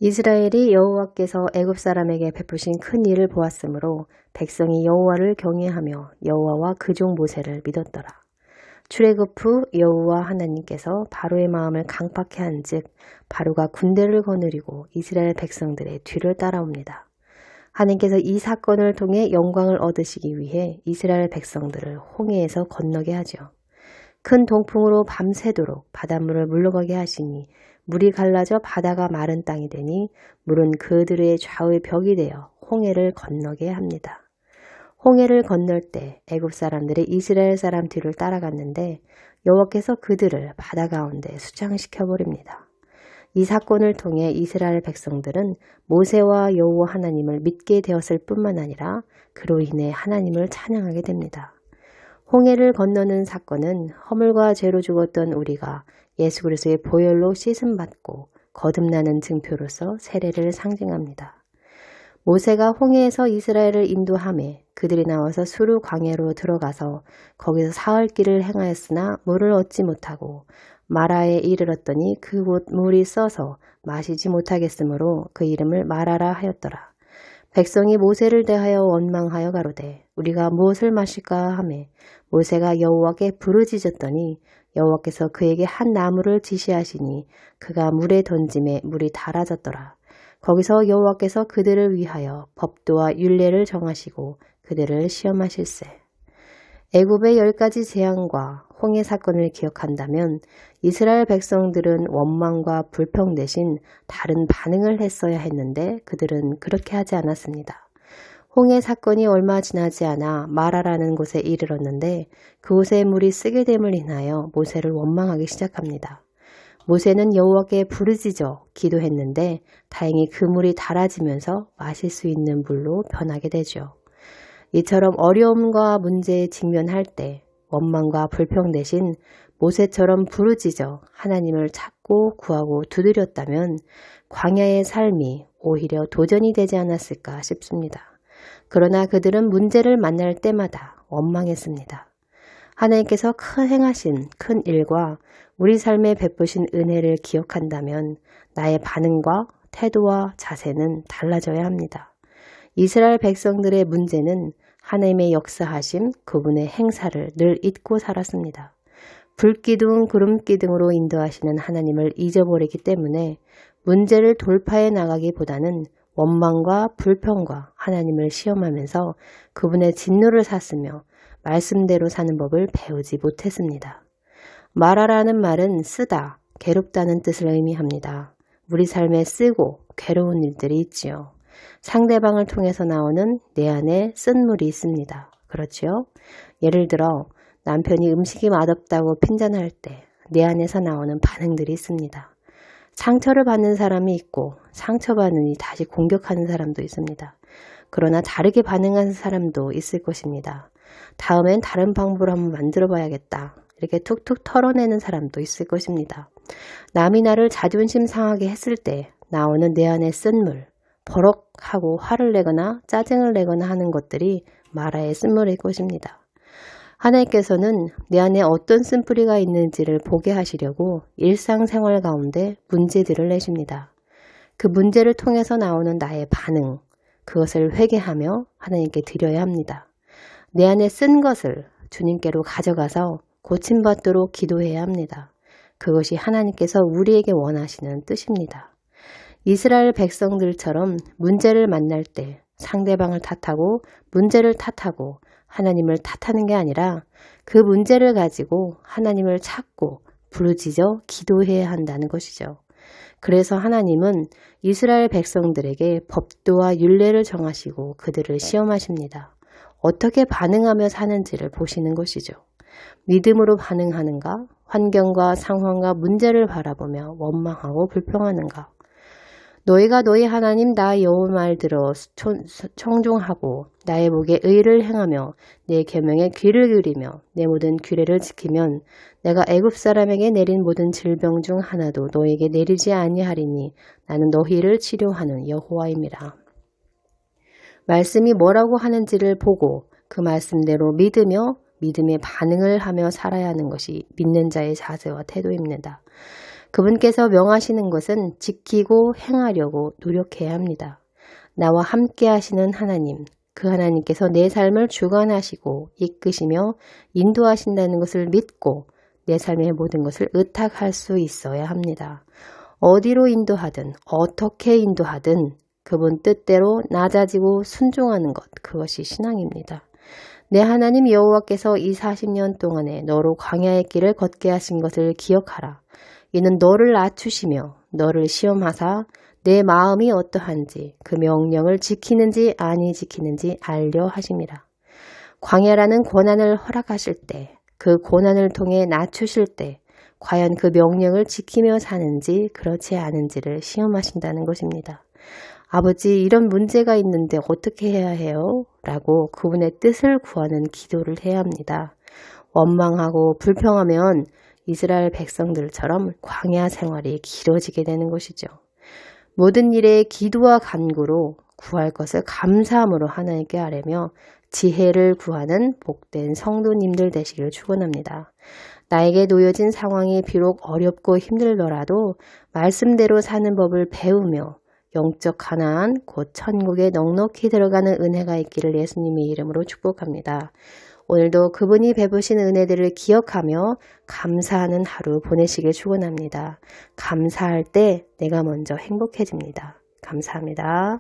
이스라엘이 여호와께서 애굽 사람에게 베푸신 큰 일을 보았으므로 백성이 여호와를 경외하며 여호와와 그 종 모세를 믿었더라. 출애굽 후 여호와 하나님께서 바로의 마음을 강팍해 한즉 바로가 군대를 거느리고 이스라엘 백성들의 뒤를 따라옵니다. 하나님께서 이 사건을 통해 영광을 얻으시기 위해 이스라엘 백성들을 홍해에서 건너게 하죠. 큰 동풍으로 밤새도록 바닷물을 물러가게 하시니 물이 갈라져 바다가 마른 땅이 되니 물은 그들의 좌우의 벽이 되어 홍해를 건너게 합니다. 홍해를 건널 때 애굽 사람들이 이스라엘 사람 뒤를 따라갔는데 여호와께서 그들을 바다 가운데 수장시켜 버립니다. 이 사건을 통해 이스라엘 백성들은 모세와 여호와 하나님을 믿게 되었을 뿐만 아니라 그로 인해 하나님을 찬양하게 됩니다. 홍해를 건너는 사건은 허물과 죄로 죽었던 우리가 예수 그리스도의 보혈로 씻음받고 거듭나는 증표로서 세례를 상징합니다. 모세가 홍해에서 이스라엘을 인도하매 그들이 나와서 수르 광야로 들어가서 거기서 사흘 길을 행하였으나 물을 얻지 못하고 마라에 이르렀더니 그곳 물이 써서 마시지 못하겠으므로 그 이름을 마라라 하였더라. 백성이 모세를 대하여 원망하여 가로되 우리가 무엇을 마실까 하매 모세가 여호와께 부르짖었더니 여호와께서 그에게 한 나무를 지시하시니 그가 물에 던짐에 물이 달아졌더라. 거기서 여호와께서 그들을 위하여 법도와 율례를 정하시고 그들을 시험하실세. 애굽의 10가지 재앙과 홍해 사건을 기억한다면 이스라엘 백성들은 원망과 불평 대신 다른 반응을 했어야 했는데 그들은 그렇게 하지 않았습니다. 홍해 사건이 얼마 지나지 않아 마라라는 곳에 이르렀는데 그곳에 물이 쓰게 됨을 인하여 모세를 원망하기 시작합니다. 모세는 여호와께 부르짖어 기도했는데 다행히 그 물이 달아지면서 마실 수 있는 물로 변하게 되죠. 이처럼 어려움과 문제에 직면할 때 원망과 불평 대신 모세처럼 부르짖어 하나님을 찾고 구하고 두드렸다면 광야의 삶이 오히려 도전이 되지 않았을까 싶습니다. 그러나 그들은 문제를 만날 때마다 원망했습니다. 하나님께서 행하신 큰 일과 우리 삶에 베푸신 은혜를 기억한다면 나의 반응과 태도와 자세는 달라져야 합니다. 이스라엘 백성들의 문제는 하나님의 역사하심, 그분의 행사를 늘 잊고 살았습니다. 불기둥, 구름기둥으로 인도하시는 하나님을 잊어버리기 때문에 문제를 돌파해 나가기보다는 원망과 불평과 하나님을 시험하면서 그분의 진노를 샀으며 말씀대로 사는 법을 배우지 못했습니다. 마라라는 말은 쓰다, 괴롭다는 뜻을 의미합니다. 우리 삶에 쓰고 괴로운 일들이 있지요. 상대방을 통해서 나오는 내 안에 쓴물이 있습니다. 그렇지요? 예를 들어 남편이 음식이 맛없다고 핀잔할 때 내 안에서 나오는 반응들이 있습니다. 상처를 받는 사람이 있고 상처받으니 다시 공격하는 사람도 있습니다. 그러나 다르게 반응하는 사람도 있을 것입니다. 다음엔 다른 방법을 한번 만들어 봐야겠다. 이렇게 툭툭 털어내는 사람도 있을 것입니다. 남이 나를 자존심 상하게 했을 때 나오는 내 안에 쓴물, 버럭하고 화를 내거나 짜증을 내거나 하는 것들이 마라의 쓴물일 것입니다. 하나님께서는 내 안에 어떤 쓴뿌리가 있는지를 보게 하시려고 일상생활 가운데 문제들을 내십니다. 그 문제를 통해서 나오는 나의 반응, 그것을 회개하며 하나님께 드려야 합니다. 내 안에 쓴 것을 주님께로 가져가서 고침받도록 기도해야 합니다. 그것이 하나님께서 우리에게 원하시는 뜻입니다. 이스라엘 백성들처럼 문제를 만날 때 상대방을 탓하고 문제를 탓하고 하나님을 탓하는 게 아니라 그 문제를 가지고 하나님을 찾고 부르짖어 기도해야 한다는 것이죠. 그래서 하나님은 이스라엘 백성들에게 법도와 율례를 정하시고 그들을 시험하십니다. 어떻게 반응하며 사는지를 보시는 것이죠. 믿음으로 반응하는가? 환경과 상황과 문제를 바라보며 원망하고 불평하는가? 너희가 너희 하나님 나 여호와 말 들어 청종하고 나의 목에 의를 행하며 내 계명에 귀를 기울이며 내 모든 규례를 지키면 내가 애굽 사람에게 내린 모든 질병 중 하나도 너에게 내리지 아니하리니 나는 너희를 치료하는 여호와임이라. 말씀이 뭐라고 하는지를 보고 그 말씀대로 믿으며 믿음의 반응을 하며 살아야 하는 것이 믿는 자의 자세와 태도입니다. 그분께서 명하시는 것은 지키고 행하려고 노력해야 합니다. 나와 함께 하시는 하나님, 그 하나님께서 내 삶을 주관하시고 이끄시며 인도하신다는 것을 믿고 내 삶의 모든 것을 의탁할 수 있어야 합니다. 어디로 인도하든 어떻게 인도하든 그분 뜻대로 낮아지고 순종하는 것, 그것이 신앙입니다. 내 하나님 여호와께서 이 40년 동안에 너로 광야의 길을 걷게 하신 것을 기억하라. 이는 너를 낮추시며 너를 시험하사 내 마음이 어떠한지 그 명령을 지키는지 아니 지키는지 알려 하심이라. 광야라는 고난을 허락하실 때, 그 고난을 통해 낮추실 때 과연 그 명령을 지키며 사는지 그렇지 않은지를 시험하신다는 것입니다. 아버지, 이런 문제가 있는데 어떻게 해야 해요? 라고 그분의 뜻을 구하는 기도를 해야 합니다. 원망하고 불평하면 이스라엘 백성들처럼 광야 생활이 길어지게 되는 것이죠. 모든 일에 기도와 간구로 구할 것을 감사함으로 하나님께 아뢰며 지혜를 구하는 복된 성도님들 되시기를 축원합니다. 나에게 놓여진 상황이 비록 어렵고 힘들더라도 말씀대로 사는 법을 배우며 영적 가나안 곧 천국에 넉넉히 들어가는 은혜가 있기를 예수님의 이름으로 축복합니다. 오늘도 그분이 베푸신 은혜들을 기억하며 감사하는 하루 보내시길 축원합니다. 감사할 때 내가 먼저 행복해집니다. 감사합니다.